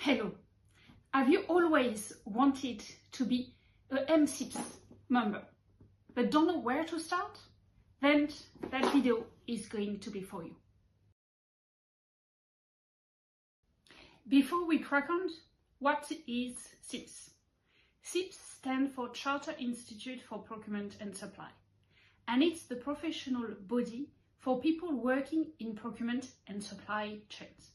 Hello. Have you always wanted to be a MCIPs member, but don't know where to start? Then that video is going to be for you. Before we crack on, what is CIPS? CIPS stands for Charter Institute for Procurement and Supply, and it's the professional body for people working in procurement and supply chains.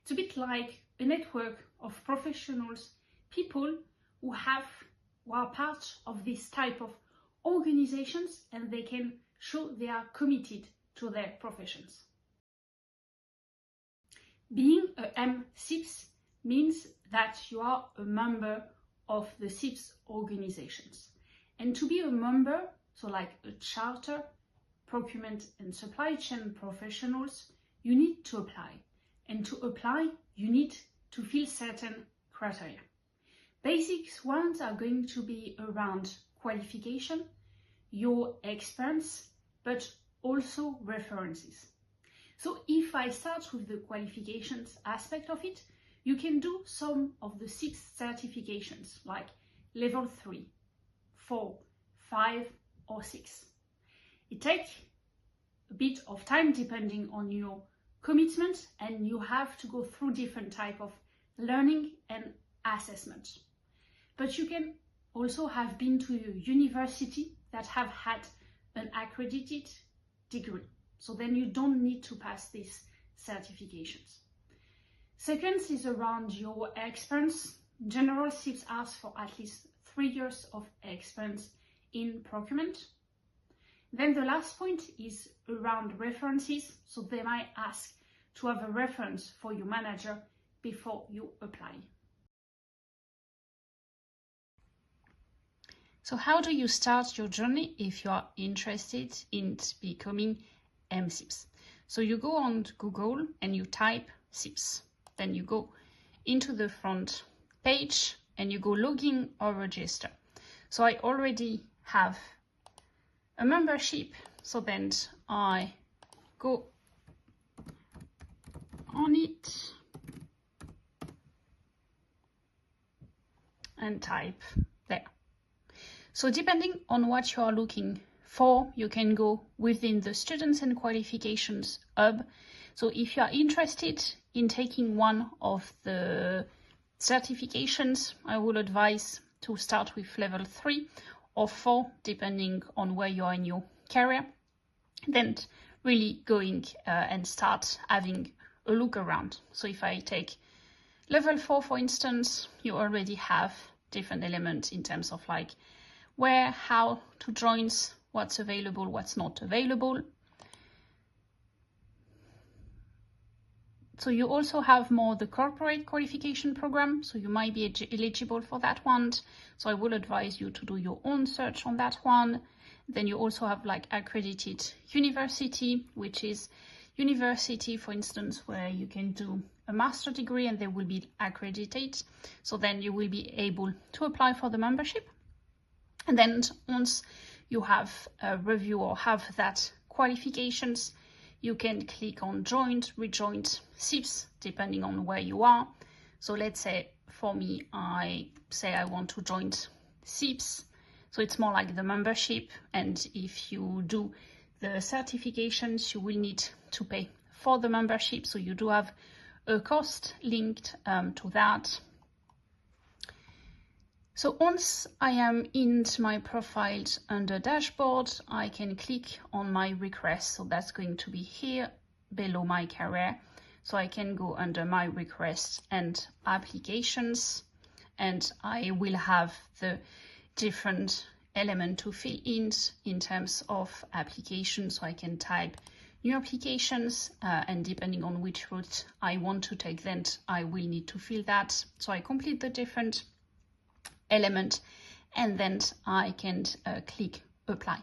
It's a bit like a network of professionals, people who are part of this type of organizations, and they can show they are committed to their professions. Being a MCIPS means that you are a member of the CIPS organizations. And to be a member, so like a charter, procurement and supply chain professionals, you need to apply. And to apply, you need to fill certain criteria. Basic ones are going to be around qualification, your experience, but also references. So if I start with the qualifications aspect of it, you can do some of the 6 certifications like level 3, 4, 5 or 6. It takes a bit of time depending on your commitment, and you have to go through different type of learning and assessment. But you can also have been to a university that have had an accredited degree. So then you don't need to pass these certifications. Second is around your experience. General CIPS asks for at least 3 years of experience in procurement. Then the last point is around references. So they might ask to have a reference for your manager before you apply. So how do you start your journey if you are interested in becoming MCIPS? So you go on Google and you type CIPS. Then you go into the front page and you go login or register. So I already have a membership, so then I go on it and type there. So depending on what you are looking for, you can go within the Students and Qualifications hub. So if you are interested in taking one of the certifications, I would advise to start with level 3 or 4, depending on where you are in your career. Then really going and start having a look around. So if I take level 4, for instance, you already have different elements in terms of like where, how to join, what's available, what's not available. So you also have more the corporate qualification program, so you might be eligible for that one. So I will advise you to do your own search on that one. Then you also have like accredited university, which is university, for instance, where you can do a master degree and they will be accredited. So then you will be able to apply for the membership. And then once you have a review or have that qualifications, you can click on joined, rejoined CIPS, depending on where you are. So let's say for me, I say I want to join CIPS. So it's more like the membership. And if you do the certifications, you will need to pay for the membership. So you do have a cost linked to that. So once I am in my profile under dashboard, I can click on my request. So that's going to be here below my career. So I can go under my requests and applications, and I will have the different element to fill in terms of applications. So I can type new applications and depending on which route I want to take, then I will need to fill that. So I complete the different element and then I can click apply.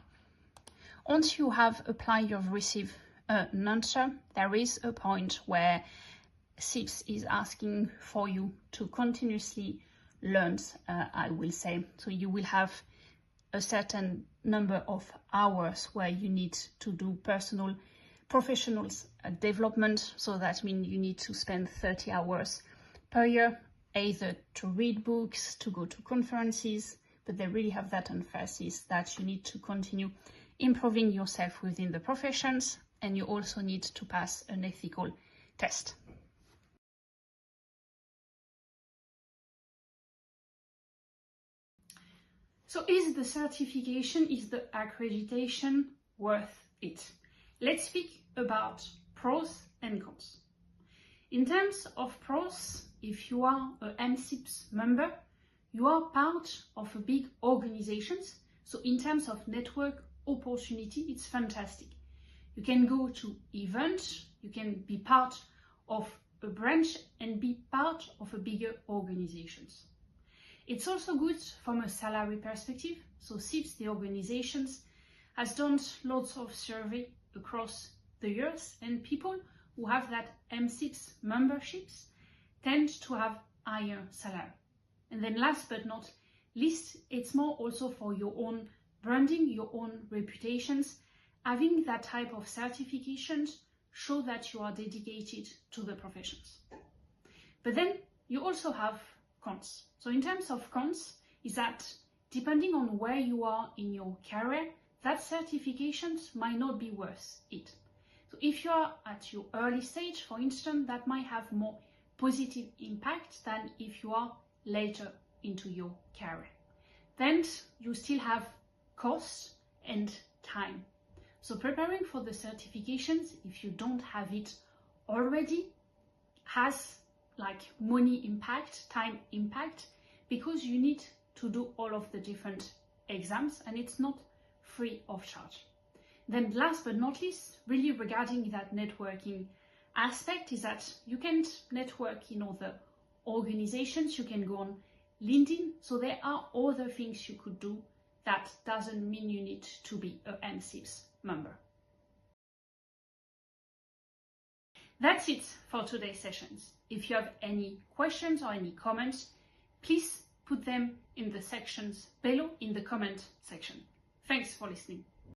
Once you have applied, you've received an answer. There is a point where CIPS is asking for you to continuously learn, I will say. So you will have a certain number of hours where you need to do professional development. So that means you need to spend 30 hours per year either to read books, to go to conferences, but they really have that emphasis that you need to continue improving yourself within the professions, and you also need to pass an ethical test. So is the certification, is the accreditation worth it? Let's speak about pros and cons. In terms of pros, if you are a MCIPS member, you are part of a big organization. So in terms of network opportunity, it's fantastic. You can go to events, you can be part of a branch and be part of a bigger organizations. It's also good from a salary perspective. So CIPS, the organizations, has done lots of survey across the years, and people who have that MCIPS memberships tend to have higher salary. And then last but not least, it's more also for your own branding, your own reputations. Having that type of certifications show that you are dedicated to the professions. But then you also have cons. So in terms of cons, is that depending on where you are in your career, that certifications might not be worth it. So if you are at your early stage, for instance, that might have more positive impact than if you are later into your career. Then you still have cost and time. So preparing for the certifications, if you don't have it already, has like money impact, time impact, because you need to do all of the different exams and it's not free of charge. Then last but not least, really regarding that networking aspect, is that you can network in other organizations, you can go on LinkedIn, so there are other things you could do. That doesn't mean you need to be a MCIPS member. That's it for today's sessions. If you have any questions or any comments, please put them in the sections below in the comment section. Thanks for listening.